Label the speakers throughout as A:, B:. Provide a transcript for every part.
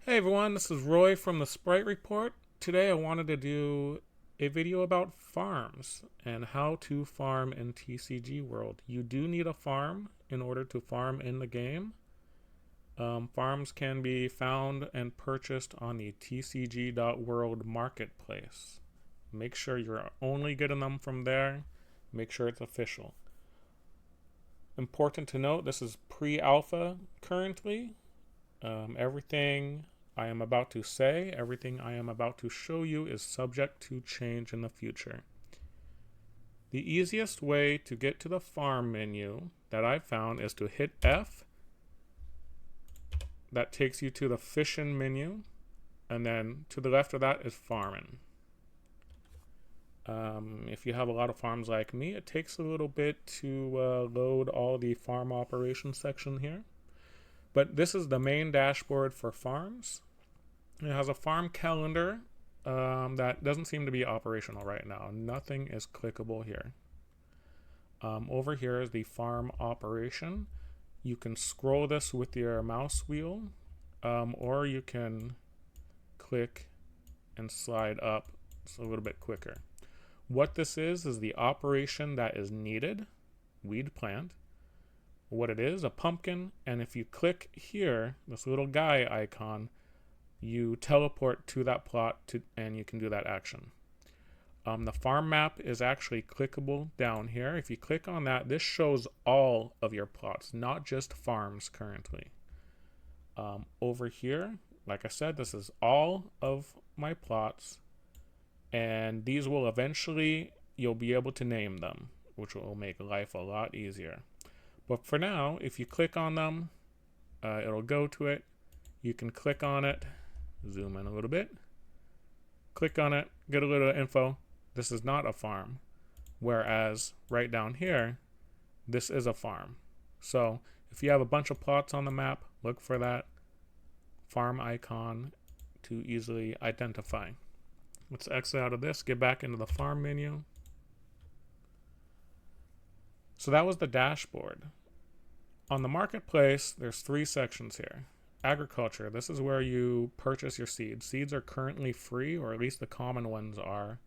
A: Hey everyone, this is Roy from the Sprite Report. Today I wanted to do a video about farms and how to farm in TCG World. You do need a farm in order to farm in the game. Farms can be found and purchased on the TCG.World marketplace. Make sure you're only getting them from there. Make sure it's official. Important to note, this is pre-alpha currently. Everything I am about to say, everything I am about to show you is subject to change in the future. The easiest way to get to the farm menu that I've found is to hit F. That takes you to the fishing menu, and then to the left of that is farming. If you have a lot of farms like me, it takes a little bit to load all the farm operations section here. But this is the main dashboard for farms. It has a farm calendar that doesn't seem to be operational right now. Nothing is clickable here. Over here is the farm operation. You can scroll this with your mouse wheel, or you can click and slide up. It's a little bit quicker. What this is the operation that is needed. Weed plant. What it is, a pumpkin, and if you click here, this little guy icon, you teleport to that plot and you can do that action. The farm map is actually clickable down here. If you click on that, this shows all of your plots, not just farms currently. Over here, like I said, this is all of my plots, and these will eventually, you'll be able to name them, which will make life a lot easier. But for now, if you click on them, it'll go to it. You can click on it, zoom in a little bit, click on it, get a little info. This is not a farm. Whereas right down here, this is a farm. So if you have a bunch of plots on the map, look for that farm icon to easily identify. Let's exit out of this, get back into the farm menu. So that was the dashboard. On the marketplace, there's three sections here. Agriculture, this is where you purchase your seeds. Seeds are currently free, or at least the common ones are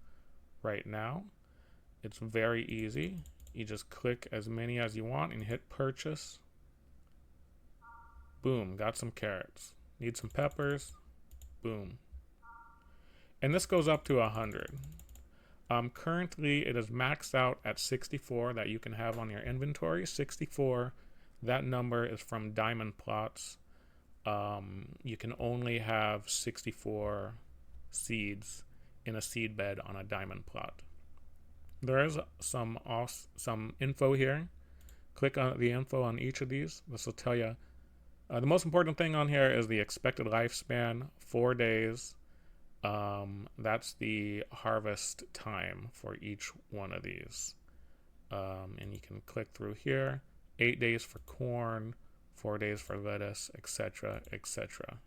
A: right now. It's very easy. You just click as many as you want and hit purchase. Boom, got some carrots. Need some peppers. Boom. And this goes up to 100. Currently, it is maxed out at 64 that you can have on your inventory. 64, that number is from diamond plots. You can only have 64 seeds in a seed bed on a diamond plot. There is some info here. Click on the info on each of these. This will tell you. The most important thing on here is the expected lifespan, 4 days. That's the harvest time for each one of these. And you can click through here. 8 days for corn, 4 days for lettuce, etc., etc.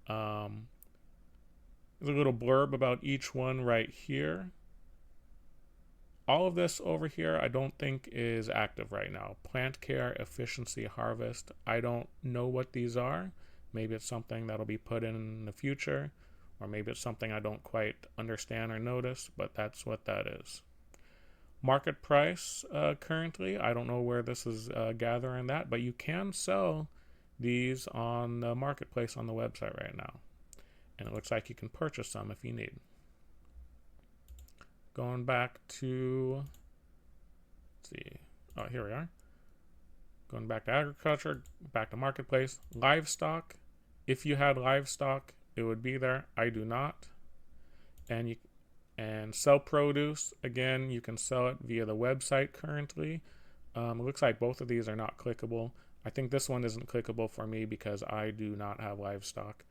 A: There's a little blurb about each one right here. All of this over here I don't think is active right now. Plant care, efficiency, harvest. I don't know what these are. Maybe it's something that'll be put in the future, or maybe it's something I don't quite understand or notice, but that's what that is. Market price currently, I don't know where this is gathering that, but you can sell these on the marketplace on the website right now. And it looks like you can purchase some if you need. Going back to, let's see, oh, here we are. Going back to agriculture, back to marketplace. Livestock, if you had livestock, it would be there. I do not. And sell produce, again, you can sell it via the website currently. It looks like both of these are not clickable. I think this one isn't clickable for me because I do not have livestock.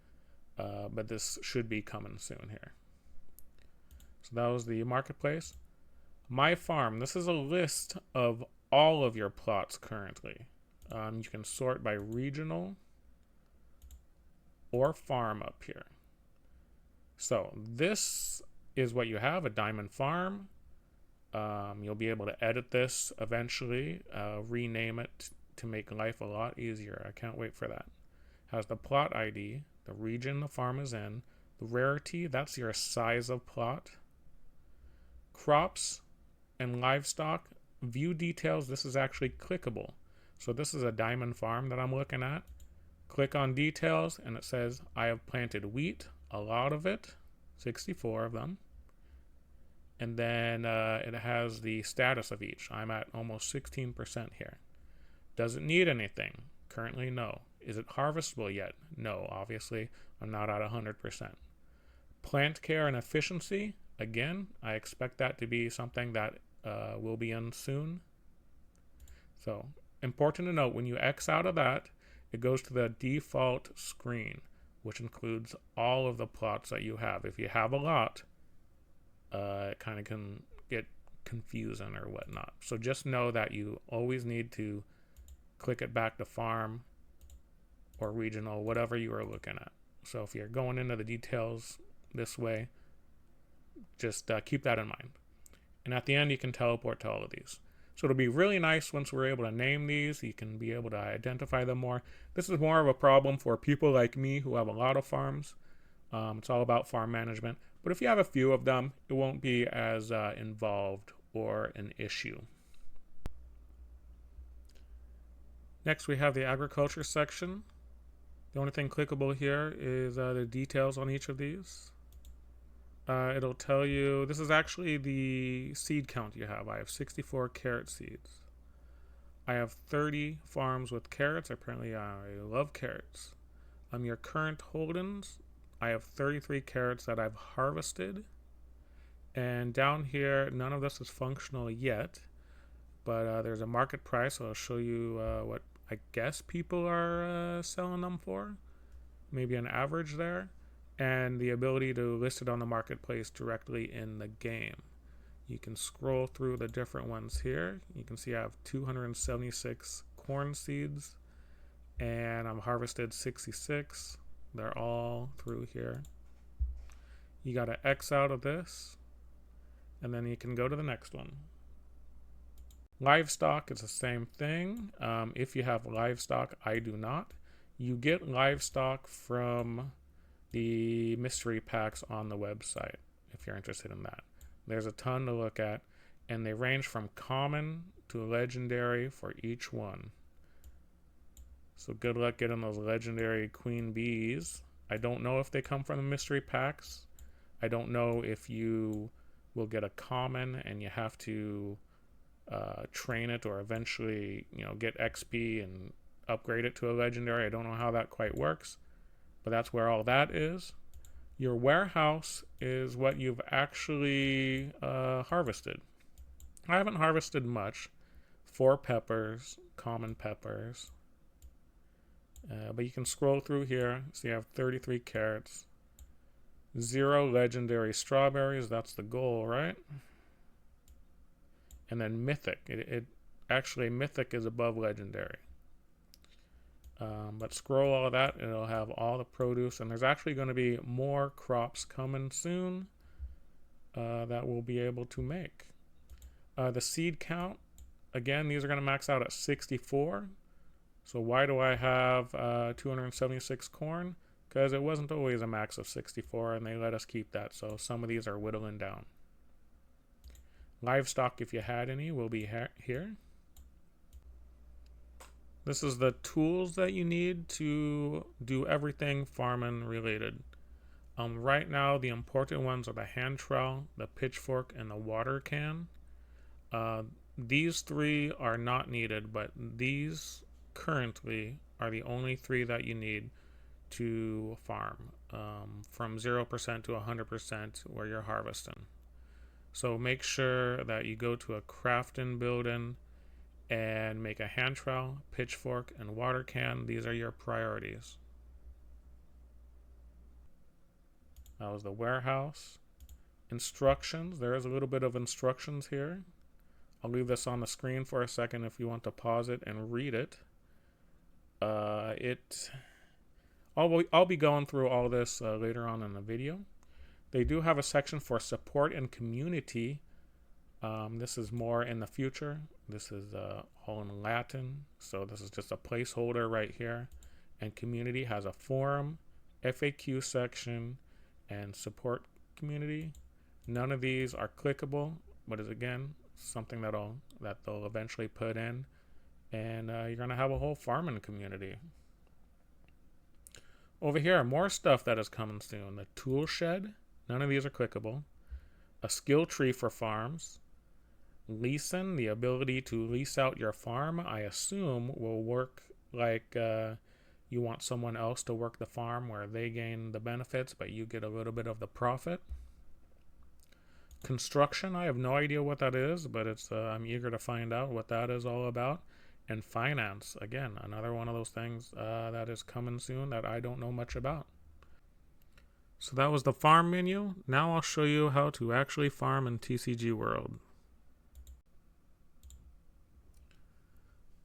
A: But this should be coming soon here. So that was the marketplace. My farm, this is a list of all of your plots currently. You can sort by regional or farm up here. So this is what you have, a diamond farm. You'll be able to edit this eventually, rename it to make life a lot easier. I can't wait for that. Has the plot ID. the region the farm is in, the rarity, that's your size of plot, crops and livestock, view details, this is actually clickable. So this is a diamond farm that I'm looking at. Click on details and it says I have planted wheat, a lot of it, 64 of them. And then it has the status of each. I'm at almost 16% here. Does it need anything? Currently, no. Is it harvestable yet? No, obviously, I'm not at 100%. Plant care and efficiency, again, I expect that to be something that will be in soon. So, important to note, when you X out of that, it goes to the default screen, which includes all of the plots that you have. If you have a lot, it kind of can get confusing or whatnot. So just know that you always need to click it back to farm or regional, whatever you are looking at. So if you're going into the details this way, just keep that in mind. And at the end, you can teleport to all of these. So it'll be really nice once we're able to name these. You can be able to identify them more. This is more of a problem for people like me who have a lot of farms. It's all about farm management. But if you have a few of them, it won't be as involved or an issue. Next, we have the agriculture section. The only thing clickable here is the details on each of these. It'll tell you, this is actually the seed count you have. I have 64 carrot seeds. I have 30 farms with carrots. Apparently, I love carrots. Your current holdings, I have 33 carrots that I've harvested. And down here, none of this is functional yet, but there's a market price. So I'll show you what I guess people are selling them for. Maybe an average there. And the ability to list it on the marketplace directly in the game. You can scroll through the different ones here. You can see I have 276 corn seeds, and I've harvested 66. They're all through here. You got to X out of this, and then you can go to the next one. Livestock is the same thing. If you have livestock, I do not. You get livestock from the mystery packs on the website if you're interested in that. There's a ton to look at, and they range from common to legendary for each one. So good luck getting those legendary queen bees. I don't know if they come from the mystery packs. I don't know if you will get a common and you have to train it or eventually get XP and upgrade it to a legendary. I don't know how that quite works, but that's where all that is. Your warehouse is what you've actually harvested. I haven't harvested much. 4 peppers, common peppers. But you can scroll through here. So you have 33 carrots. 0 legendary strawberries. That's the goal, right? And then mythic. Actually, mythic is above legendary. But scroll all of that, and it'll have all the produce. And there's actually going to be more crops coming soon that we'll be able to make. The seed count, again, these are going to max out at 64. So why do I have 276 corn? Because it wasn't always a max of 64, and they let us keep that. So some of these are whittling down. Livestock, if you had any, will be here. This is the tools that you need to do everything farming related. Right now, the important ones are the hand trowel, the pitchfork, and the water can. These 3 are not needed, but these currently are the only 3 that you need to farm from 0% to 100% where you're harvesting. So make sure that you go to a crafting building and make a hand trowel, pitchfork, and water can. These are your priorities. That was the warehouse. Instructions. There is a little bit of instructions here. I'll leave this on the screen for a second if you want to pause it and read it. I'll be going through all this later on in the video. They do have a section for support and community. This is more in the future. This is all in Latin, so this is just a placeholder right here. And community has a forum FAQ section, and support community. None of these are clickable, but is again something that they'll eventually put in, and you're gonna have a whole farming community. Over here, more stuff that is coming soon. The tool shed. None of these are clickable. A skill tree for farms. Leasing, the ability to lease out your farm, I assume will work like you want someone else to work the farm where they gain the benefits, but you get a little bit of the profit. Construction, I have no idea what that is, but I'm eager to find out what that is all about. And finance, again, another one of those things that is coming soon that I don't know much about. So that was the farm menu. Now I'll show you how to actually farm in TCG World.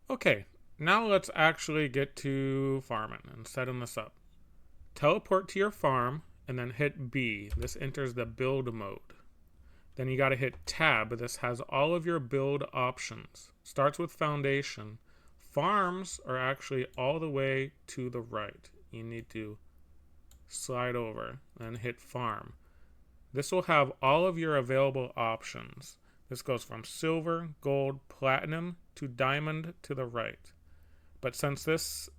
A: Okay, now let's actually get to farming and setting this up. Teleport to your farm and then hit B. This enters the build mode. Then you got to hit tab. This has all of your build options. Starts with foundation. Farms are actually all the way to the right. You need to slide over and hit farm. This will have all of your available options. This goes from silver, gold, platinum to diamond to the right. But since this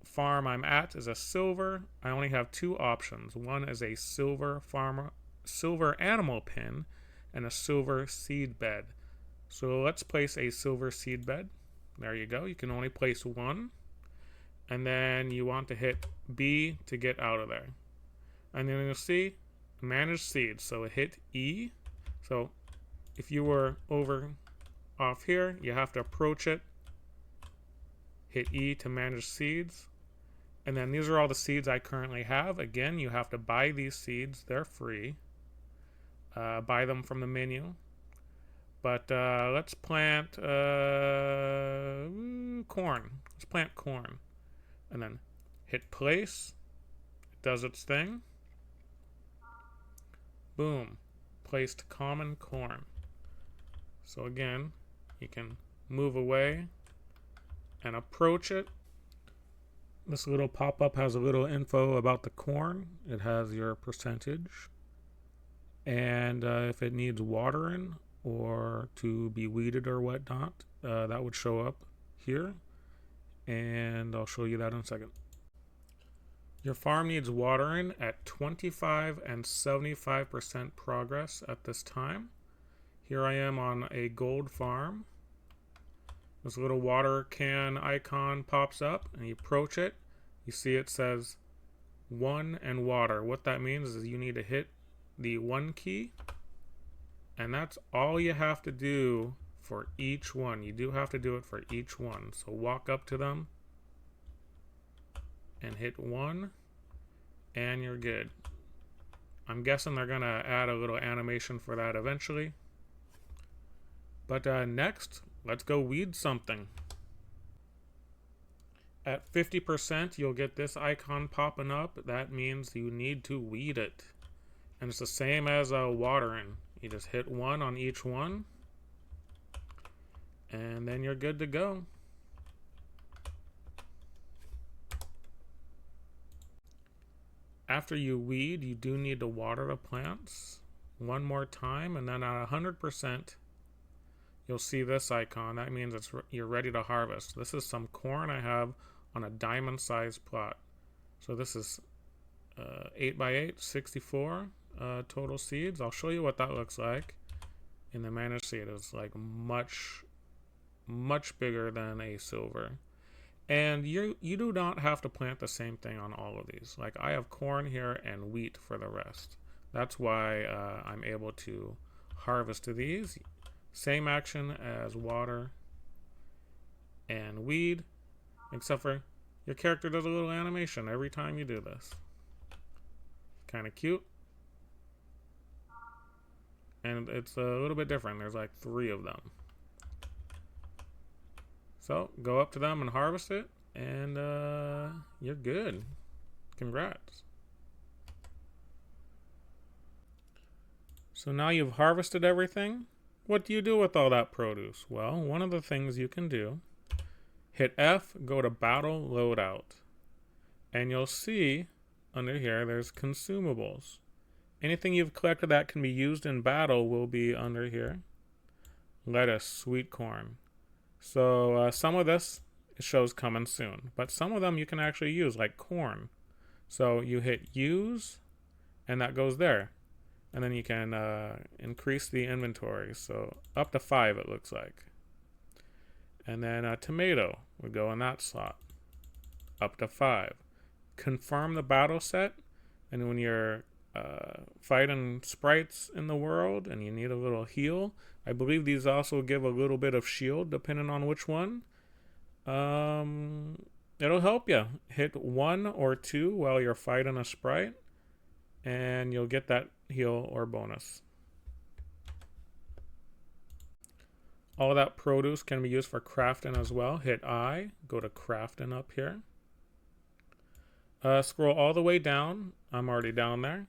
A: farm I'm at is a silver, I only have two options. One is a silver animal pin and a silver seed bed. So let's place a silver seed bed. There you go. You can only place one. And then you want to hit B to get out of there. And then you'll see manage seeds. So hit E. So if you were over off here, you have to approach it. Hit E to manage seeds. And then these are all the seeds I currently have. Again, you have to buy these seeds. They're free. Buy them from the menu. But let's plant corn. Let's plant corn. And then hit place. It does its thing. Boom. Placed common corn. So again, you can move away and approach it. This little pop-up has a little info about the corn. It has your percentage. And if it needs watering or to be weeded or whatnot, that would show up here. And I'll show you that in a second. Your farm needs watering at 25 and 75% progress at this time. Here I am on a gold farm. This little water can icon pops up and you approach it. You see it says 1 and water. What that means is you need to hit the 1 key, and that's all you have to do for each one. You do have to do it for each one. So walk up to them and hit 1 and you're good. I'm guessing they're gonna add a little animation for that eventually. But next, let's go weed something. At 50%, you'll get this icon popping up. That means you need to weed it. And it's the same as watering. You just hit 1 on each one. And then you're good to go. After you weed, you do need to water the plants one more time. And then at 100%, you'll see this icon. That means you're ready to harvest. This is some corn I have on a diamond-sized plot. So this is 8x8, 64 total seeds. I'll show you what that looks like in the managed seed. It's like much bigger than a silver. And you do not have to plant the same thing on all of these. Like I have corn here and wheat for the rest. That's why I'm able to harvest these. Same action as water and weed, except for your character does a little animation every time you do this. Kind of cute. And it's a little bit different. There's like 3 of them. So go up to them and harvest it, and you're good. Congrats. So now you've harvested everything. What do you do with all that produce? Well, one of the things you can do, hit F, go to Battle Loadout, and you'll see under here, there's consumables. Anything you've collected that can be used in battle will be under here. Lettuce, sweet corn. So some of this it shows coming soon, but some of them you can actually use, like corn. So you hit use, and that goes there. And then you can increase the inventory. So up to 5 it looks like. And then a tomato would go in that slot. Up to 5. Confirm the battle set. And when you're fighting sprites in the world and you need a little heal, I believe these also give a little bit of shield depending on which one. It'll help you. Hit 1 or 2 while you're fighting a sprite, and you'll get that heal or bonus. All that produce can be used for crafting as well. Hit I, go to crafting up here. Scroll all the way down. I'm already down there.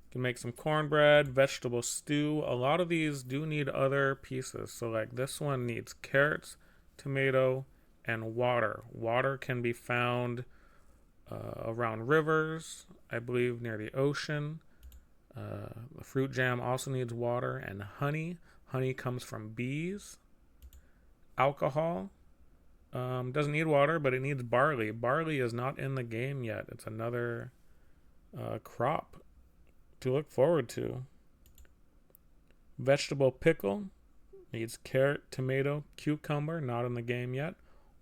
A: You can make some cornbread, vegetable stew. A lot of these do need other pieces. So like this one needs carrots, tomato, and water. Water can be found around rivers, I believe near the ocean. The fruit jam also needs water, and honey. Honey comes from bees. Alcohol doesn't need water, but it needs barley. Barley is not in the game yet. It's another crop to look forward to. Vegetable pickle needs carrot, tomato, cucumber, not in the game yet.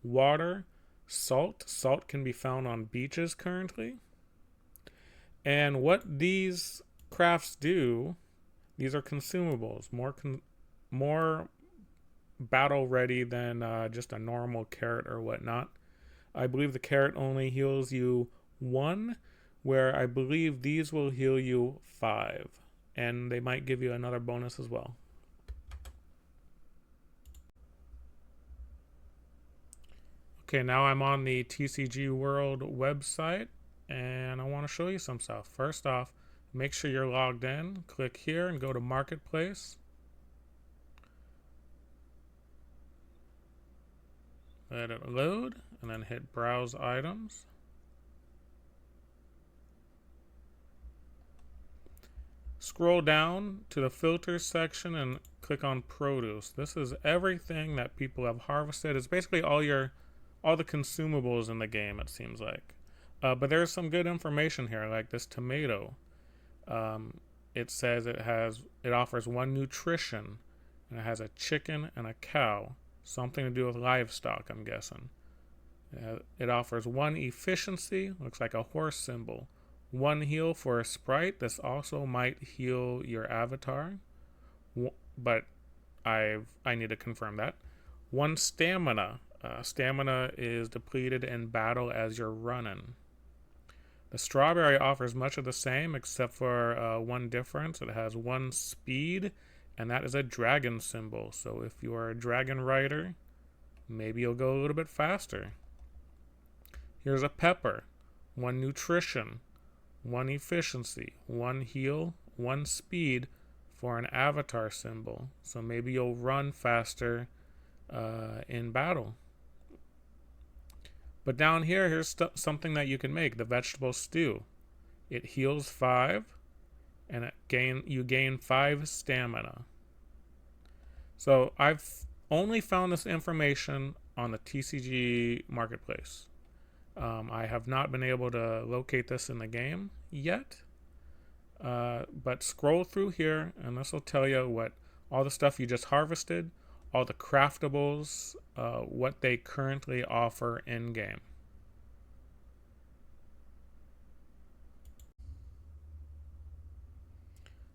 A: Water, salt. Salt can be found on beaches currently. And what these crafts do, these are consumables, more battle ready than just a normal carrot or whatnot. I believe the carrot only heals you 1, where I believe these will heal you 5, and they might give you another bonus as well. Okay, now I'm on the TCG World website, and I want to show you some stuff. First off, make sure you're logged in. Click here and go to Marketplace. Let it load, and then hit Browse Items. Scroll down to the Filters section and click on Produce. This is everything that people have harvested. It's basically all the consumables in the game, it seems like. But there's some good information here, like this tomato. It says it offers 1 nutrition, and it has a chicken and a cow. Something to do with livestock, I'm guessing. It offers 1 efficiency, looks like a horse symbol. 1 heal for a sprite. This also might heal your avatar, but I need to confirm that. 1 stamina. Stamina is depleted in battle as you're running. The strawberry offers much of the same, except for 1 difference. It has 1 speed, and that is a dragon symbol. So if you are a dragon rider, maybe you'll go a little bit faster. Here's a pepper. 1 nutrition, 1 efficiency, 1 heal, 1 speed for an avatar symbol. So maybe you'll run faster in battle. But down here, here's something that you can make, the vegetable stew. It heals 5, and you gain 5 stamina. So I've only found this information on the TCG Marketplace. I have not been able to locate this in the game yet. But scroll through here, and this will tell you what all the stuff you just harvested, all the craftables, what they currently offer in game.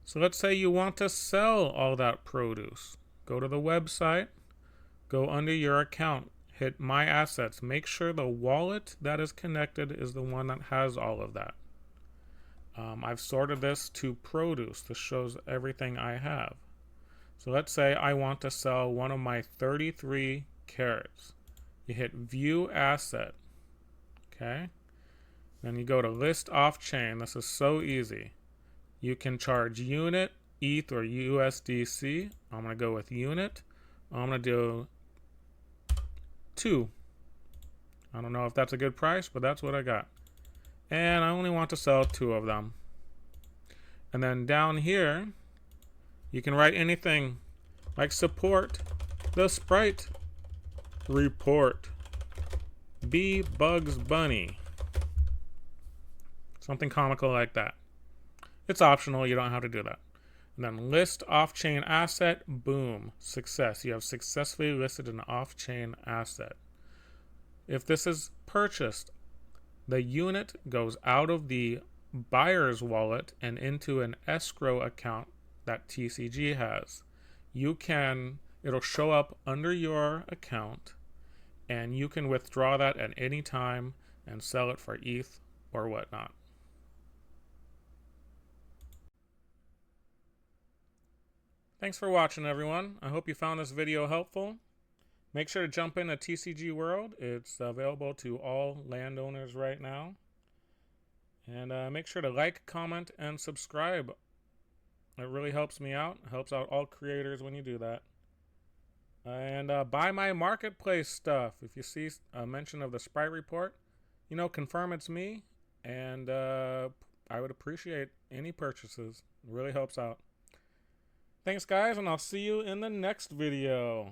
A: So let's say you want to sell all that produce. Go to the website, go under your account, hit My Assets. Make sure the wallet that is connected is the one that has all of that. I've sorted this to produce. This shows everything I have. So let's say I want to sell one of my 33 carrots. You hit View Asset. Okay. Then you go to List Off Chain. This is so easy. You can charge unit, ETH, or USDC. I'm going to go with unit. I'm going to do 2. I don't know if that's a good price, but that's what I got. And I only want to sell 2 of them. And then down here, you can write anything like support the sprite report. Be Bugs Bunny. Something comical like that. It's optional, you don't have to do that. And then list off-chain asset, boom, success. You have successfully listed an off-chain asset. If this is purchased, the unit goes out of the buyer's wallet and into an escrow account that TCG has. It'll show up under your account, and you can withdraw that at any time and sell it for ETH or whatnot. Thanks for watching, everyone. I hope you found this video helpful. Make sure to jump into TCG World. It's available to all landowners right now. And make sure to like, comment, and subscribe. It really helps me out. It helps out all creators when you do that. And buy my marketplace stuff. If you see a mention of the Sprite report, confirm it's me. And I would appreciate any purchases. It really helps out. Thanks, guys, and I'll see you in the next video.